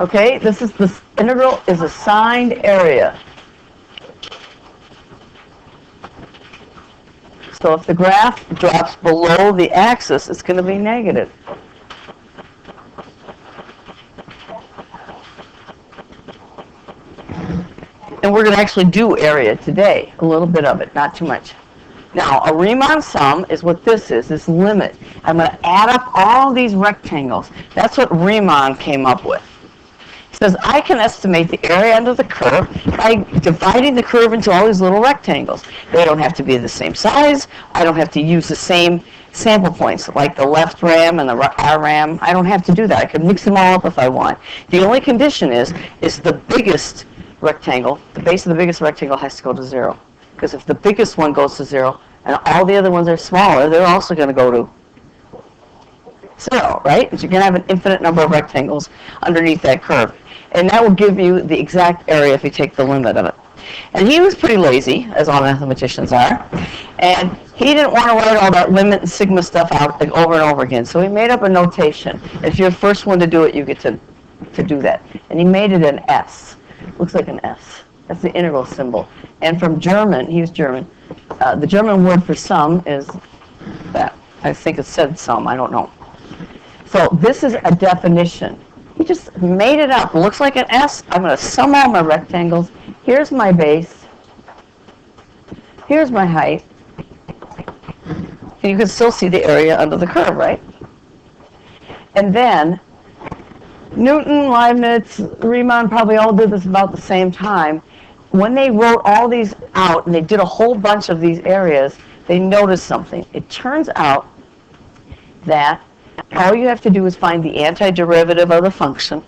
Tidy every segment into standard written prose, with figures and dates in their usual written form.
Okay, this integral is assigned area. So if the graph drops below the axis, it's going to be negative. And we're going to actually do area today, a little bit of it, not too much. Now, a Riemann sum is what this is, this limit. I'm going to add up all these rectangles. That's what Riemann came up with. It says I can estimate the area under the curve by dividing the curve into all these little rectangles. They don't have to be the same size. I don't have to use the same sample points, like the left ram and the R ram. I don't have to do that. I can mix them all up if I want. The only condition is the biggest rectangle, the base of the biggest rectangle has to go to 0. Because if the biggest one goes to 0 and all the other ones are smaller, they're also going to go to 0, right? Because you're going to have an infinite number of rectangles underneath that curve. And that will give you the exact area if you take the limit of it. And he was pretty lazy, as all mathematicians are. And he didn't want to write all that limit and sigma stuff out like over and over again. So he made up a notation. If you're the first one to do it, you get to do that. And he made it an S. Looks like an S. That's the integral symbol. And from German, he was German, the German word for sum is that. I think it said sum, I don't know. So this is a definition. He just made it up. It looks like an S. I'm going to sum all my rectangles. Here's my base. Here's my height. And you can still see the area under the curve, right? And then Newton, Leibniz, Riemann probably all did this about the same time. When they wrote all these out and they did a whole bunch of these areas, they noticed something. It turns out that all you have to do is find the antiderivative of the function,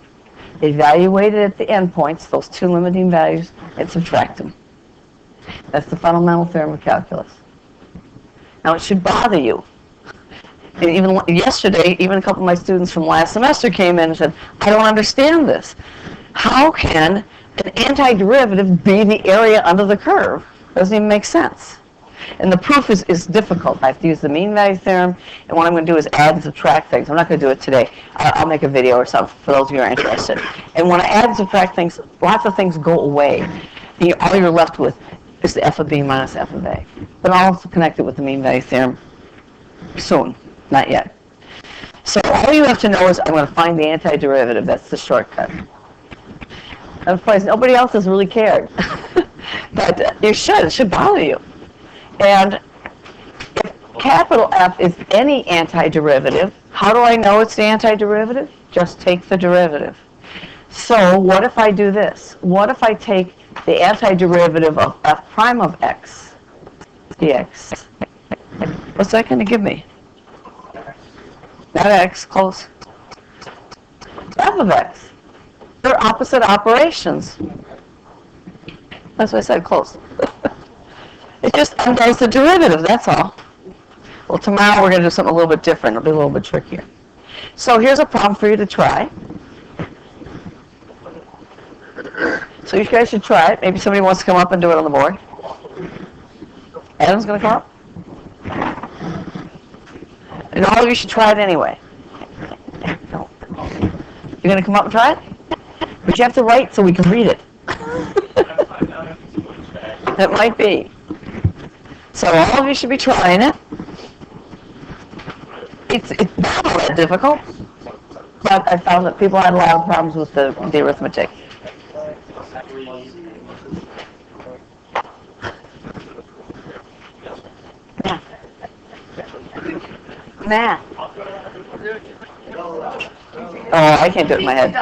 evaluate it at the endpoints, those two limiting values, and subtract them. That's the fundamental theorem of calculus. Now, it should bother you. And even yesterday, even a couple of my students from last semester came in and said, I don't understand this. How can an antiderivative be the area under the curve? Doesn't even make sense. And the proof is difficult. I have to use the mean value theorem, and what I'm going to do is add and subtract things. I'm not going to do it today. I'll make a video or something for those of you who are interested. And when I add and subtract things, lots of things go away. And all you're left with is the f of b minus f of a. But I'll also connect it with the mean value theorem soon. Not yet. So all you have to know is I'm going to find the antiderivative. That's the shortcut. And of course, nobody else has really cared. But you should. It should bother you. And if capital F is any antiderivative, how do I know it's the antiderivative? Just take the derivative. So what if I do this? What if I take the antiderivative of f prime of x dx? What's that going to give me? Not x, close. F of x. They're opposite operations. That's what I said, close. It just undoes the derivative, that's all. Well, tomorrow we're going to do something a little bit different. It'll be a little bit trickier. So here's a problem for you to try. So you guys should try it. Maybe somebody wants to come up and do it on the board. Adam's going to come up. And all of you should try it anyway. You're going to come up and try it? But you have to write so we can read it. It might be. So all of you should be trying it. It's not all that difficult, but I found that people had a lot of problems with the arithmetic. Math. Oh, I can't do it in my head.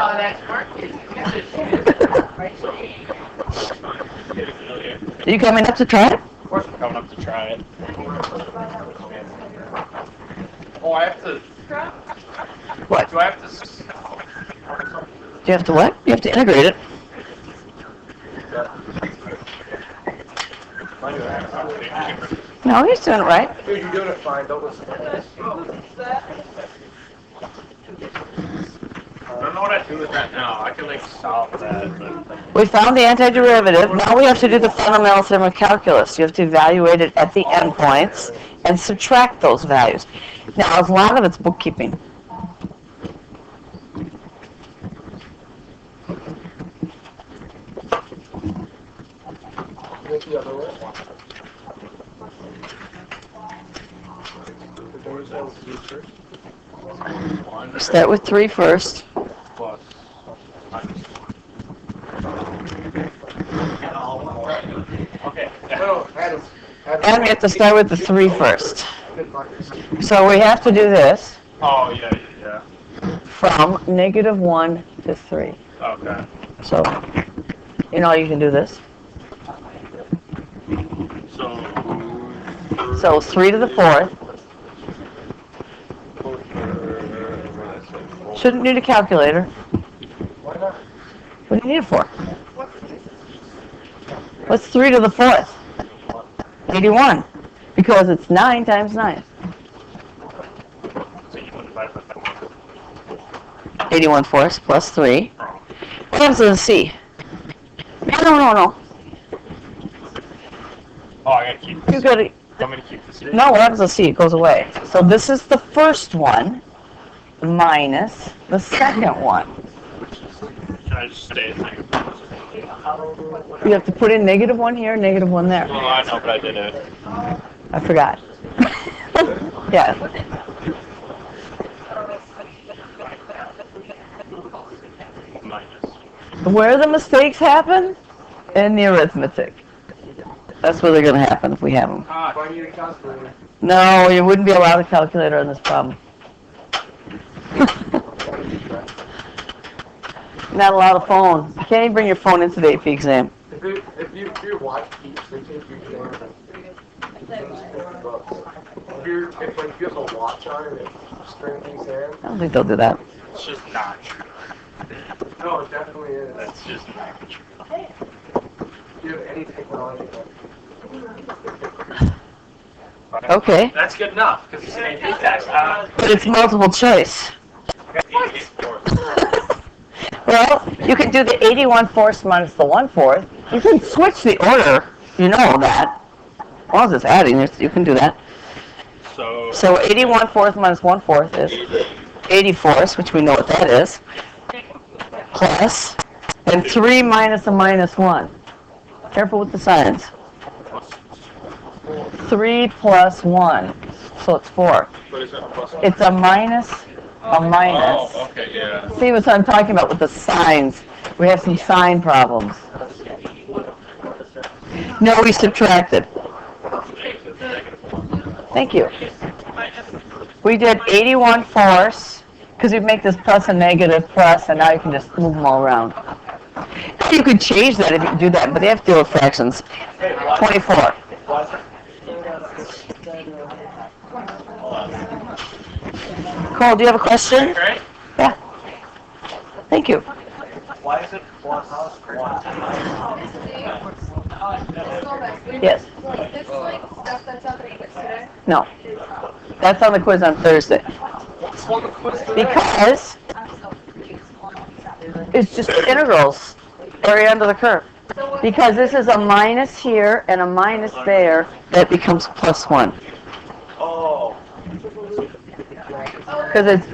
Are you coming up to try it? Of course I'm coming up to try it. Oh, I have to... What? Do I have to... Do you have to what? You have to integrate it. No, he's doing it right. Dude, you're doing it fine. Don't listen to me. I don't know what I do with that now. I can, solve that, but... We found the antiderivative. Now we have to do the fundamental theorem of calculus. You have to evaluate it at the endpoints and subtract those values. Now, a lot of it's bookkeeping. What's the other way? Start with 3 first. Plus. Okay. No, Adam. And we have to start with the 3 first. So we have to do this Oh, yeah, yeah. from -1 to 3. Okay. So, you know, you can do this. So 3 to the 4th. Shouldn't need a calculator. Why not? What do you need it for? What's 3 to the 4th? 81. Because it's 9 times 9. So you put it by 81 fourths plus 3. What happens to the C? No. Oh, I gotta keep You this. gotta, Want me to keep this? no, what happens to C? It goes away. So this is the first one minus the second one. Should I just stay at negative? You have to put in -1 here, -1 there. Well, I know, but I did it. I forgot. Yeah. Minus. Where the mistakes happen? In the arithmetic. That's where they're going to happen if we have them. If I need a calculator. No, you wouldn't be allowed a calculator on this problem. Not allowed a phone. You can't even bring your phone into the AP exam. If your watch keeps, they take your exam. If you have a watch on and it's string exam. I don't think they'll do that. It's just not true. No, it definitely is. That's just not true. Do you have any technology? Okay. That's good enough, because it's an AP test. But it's multiple choice. Well, you can do the 81 fourths minus the 1/4. You can switch the order. You know that. As long as it's adding, you can do that. So 81 fourths minus 1/4 is 80 fourths, which we know what that is. Plus, and 3 minus a -1. Careful with the signs. 3 plus 1, so it's 4. What is that? Plus It's a minus, a minus. Oh, okay, yeah. See what I'm talking about with the signs? We have some sign problems. No, we subtracted. Thank you. We did 81 fourths, because we make this plus a negative plus, and now you can just move them all around. You could change that if you do that, but they have to deal with fractions. 24. Cole, do you have a question? Right? Yeah. Thank you. Why is it plus 1? Yes. This like stuff that's on the quiz today. No. That's on the quiz on Thursday. Because it's just integrals, area under the curve. Because this is a minus here and a minus there, that becomes plus 1. Oh. Because it's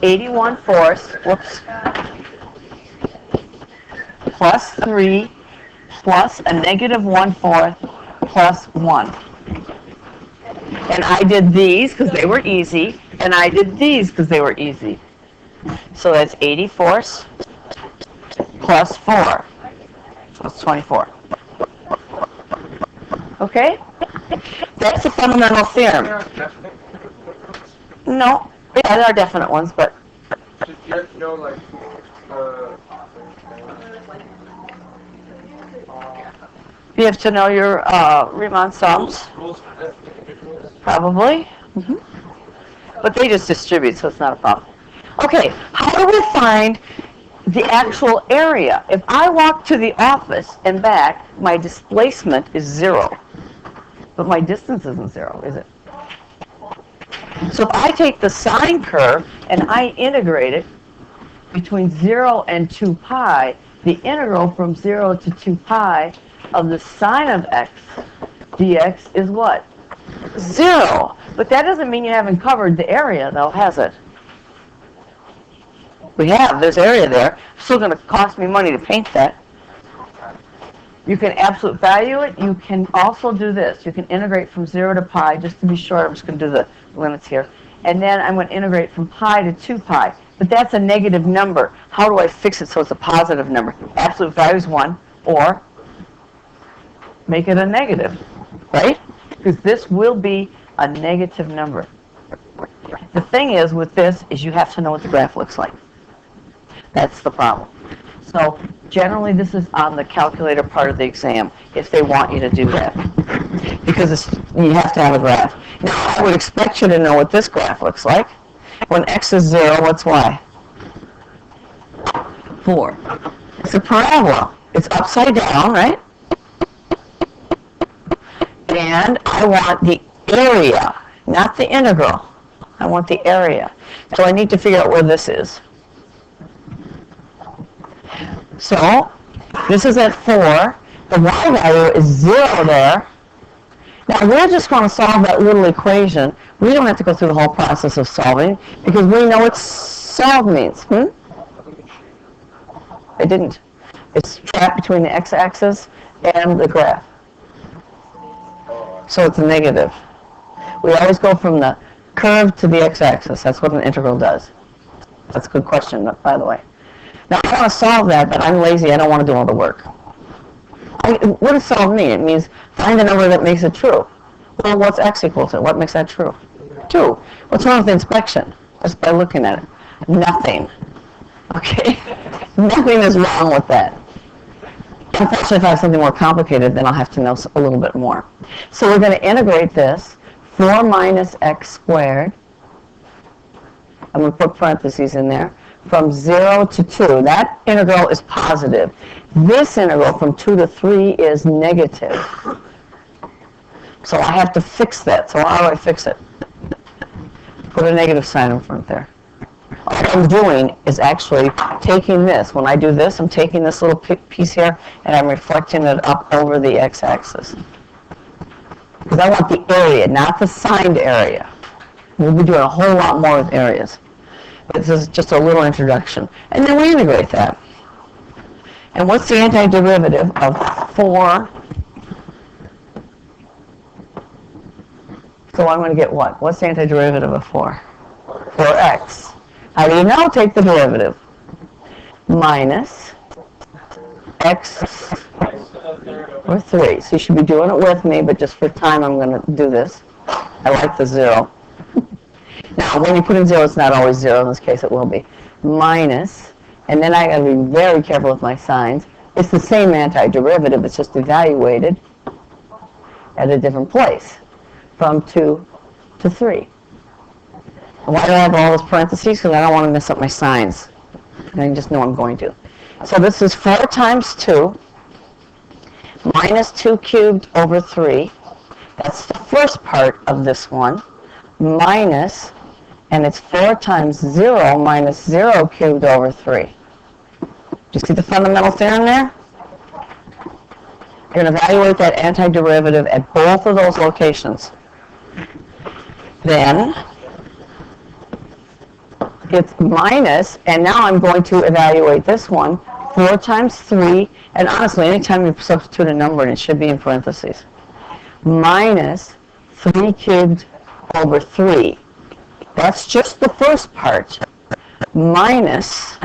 81 fourths, whoops, plus 3, plus a -1/4, plus 1. And I did these because they were easy, and I did these because they were easy. So that's 80 fourths plus 4. So it's 24. Okay? That's a fundamental theorem. No, yeah, there are definite ones, but Just you have to know, like, you have to know your Riemann sums, rules for difference. probably. But they just distribute, so it's not a problem. Okay, how do we find the actual area? If I walk to the office and back, my displacement is 0. But my distance isn't 0, is it? So if I take the sine curve and I integrate it between 0 and 2 pi, the integral from 0 to 2 pi of the sine of x dx is what? 0. But that doesn't mean you haven't covered the area, though, has it? We have. There's area there. It's still going to cost me money to paint that. You can absolute value it. You can also do this. You can integrate from 0 to pi. Just to be short, I'm just going to do the limits here. And then I'm going to integrate from pi to 2 pi. But that's a negative number. How do I fix it so it's a positive number? Absolute value is 1, or make it a negative, right? Because this will be a negative number. The thing is with this is you have to know what the graph looks like. That's the problem. So generally this is on the calculator part of the exam if they want you to do that. Because you have to have a graph. Now I would expect you to know what this graph looks like. When x is 0, what's y? 4. It's a parabola. It's upside down, right? And I want the area, not the integral. I want the area. So I need to figure out where this is. So this is at 4. The y value is 0 there. Now we're just going to solve that little equation. We don't have to go through the whole process of solving because we know what solve means. I didn't. It's trapped between the x-axis and the graph. So it's a negative. We always go from the curve to the x-axis. That's what an integral does. That's a good question, by the way. Now, I want to solve that, but I'm lazy. I don't want to do all the work. What does solve mean? It means find a number that makes it true. Well, what's x equal to? What makes that true? 2. What's wrong with inspection? Just by looking at it. Nothing. Okay? Nothing is wrong with that. Unfortunately, if I have something more complicated, then I'll have to know a little bit more. So we're going to integrate this. 4 minus x squared. I'm going to put parentheses in there. From 0 to 2. That integral is positive. This integral from 2 to 3 is negative. So I have to fix that. So how do I fix it? Put a negative sign in front there. All I'm doing is actually taking this. When I do this, I'm taking this little piece here and I'm reflecting it up over the x-axis. Because I want the area, not the signed area. We'll be doing a whole lot more with areas. This is just a little introduction. And then we integrate that. And what's the antiderivative of 4? So I'm going to get what? What's the antiderivative of 4? 4x. How do you know? Take the derivative. Minus x or 3. So you should be doing it with me, but just for time I'm going to do this. I like the 0. Now, when you put in 0, it's not always 0. In this case, it will be. Minus, and then I got to be very careful with my signs. It's the same antiderivative. It's just evaluated at a different place, from 2 to 3. Why do I have all those parentheses? Because I don't want to mess up my signs. And I just know I'm going to. So this is 4 times 2 minus 2 cubed over 3. That's the first part of this one. Minus, and it's 4 times 0 minus 0 cubed over 3. Do you see the fundamental theorem there? You're going to evaluate that antiderivative at both of those locations. Then it's minus, and now I'm going to evaluate this one. 4 times 3, and honestly, anytime you substitute a number, it should be in parentheses. Minus 3 cubed over 3. That's just the first part. Minus,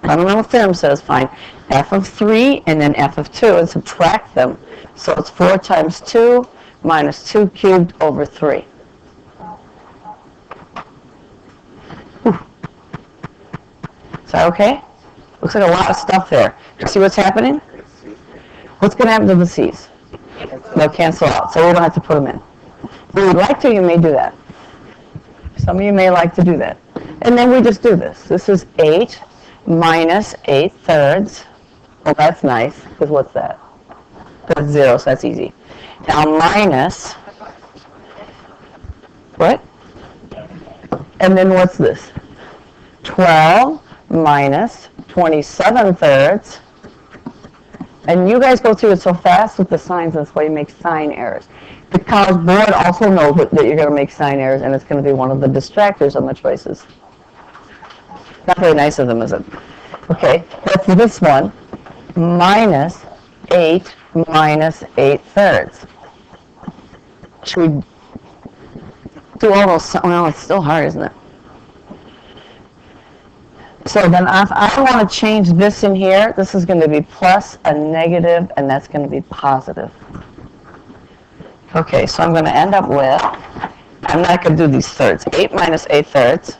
fundamental theorem says, find f of 3 and then f of 2 and subtract them. So it's 4 times 2 minus 2 cubed over 3. Whew. Is that okay? Looks like a lot of stuff there. Do you see what's happening? What's going to happen to the c's? They'll cancel out, so we don't have to put them in. If you would like to, you may do that. Some of you may like to do that. And then we just do this. This is 8 minus 8 thirds. Well, that's nice, because what's that? That's 0, so that's easy. Now minus, what? And then what's this? 12 minus 27 thirds. And you guys go through it so fast with the signs, that's why you make sign errors. The College Board also knows that you're going to make sign errors, and it's going to be one of the distractors on the choices. Not very nice of them, is it? Okay, that's this one, minus 8 minus 8/3. Should we do all those? Well, it's still hard, isn't it? So then if I want to change this in here, this is going to be plus a negative, and that's going to be positive. Okay, so I'm going to end up with, I'm not going to do these thirds, 8 minus 8/3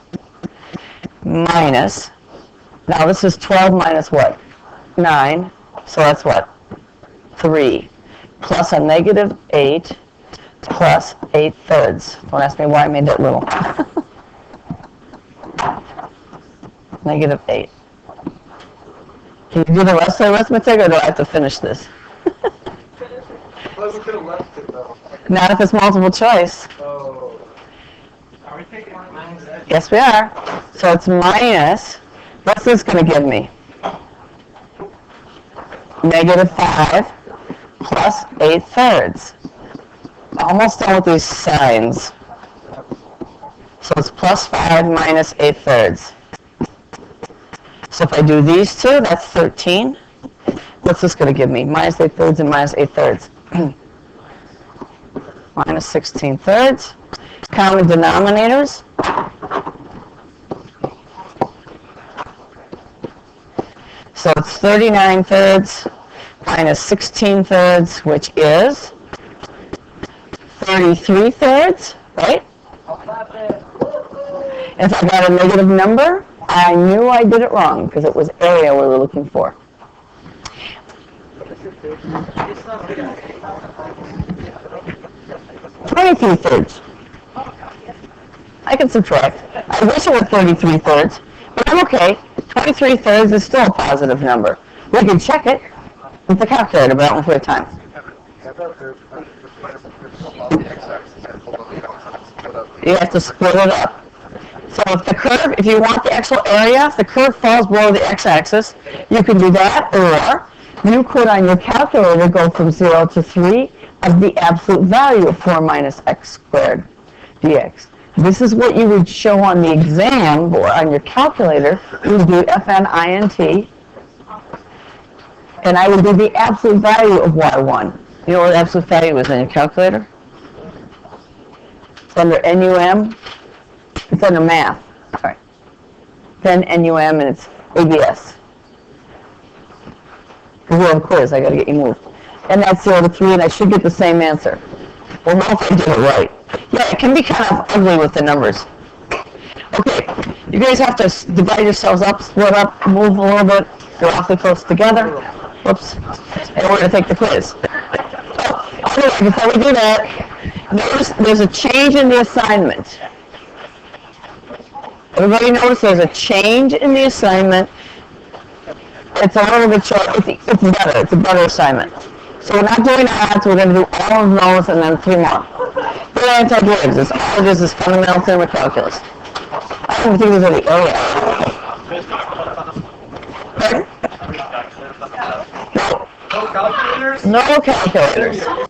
minus, now this is 12 minus what? 9, so that's what? 3, plus a negative 8 plus 8/3. Don't ask me why I made that little. Negative 8. Can you do the rest of the arithmetic, or do I have to finish this? Well, we could have left it though. Not if it's multiple choice. Oh. Are we taking minus that? Yes, we are. So it's minus, what's this going to give me? Negative 5 plus 8/3. Almost done with these signs. So it's plus 5 minus 8/3. So if I do these two, that's 13. What's this going to give me? Minus 8/3 and minus 8/3. Minus 16/3. Common denominators. So it's 39/3 minus 16/3, which is 33/3, right? If I got a negative number, I knew I did it wrong because it was area we were looking for. 23/3. I can subtract. I wish it were 33/3, but I'm okay. 23/3 is still a positive number. We can check it with the calculator, but I don't have time. You have to split it up. So if the curve, if you want the actual area, if the curve falls below the x-axis, you can do that, or you could on your calculator go from 0 to 3 of the absolute value of 4 minus x squared dx. This is what you would show on the exam, or on your calculator. You would do FNINT, and I would do the absolute value of y1. You know what the absolute value is on your calculator? It's under NUM. It's under math. Sorry. Then NUM, and it's ABS. Because we're on quiz, I got to get you moved. And that's 0 to 3, and I should get the same answer. Well, now if I did it right. Yeah, it can be kind of ugly with the numbers. Okay, you guys have to divide yourselves up, split up, move a little bit. You're awfully close together. Whoops. And we're going to take the quiz. Oh, before we do that, notice there's a change in the assignment. Everybody notice there's a change in the assignment. It's a little bit short. It's better. It's a better assignment. So we're not doing odds. We're going to do all of those and then 3 more. They're anti-derivatives. All it is fundamental theorem of calculus. I don't think there's any area. Pardon? No calculators? No calculators.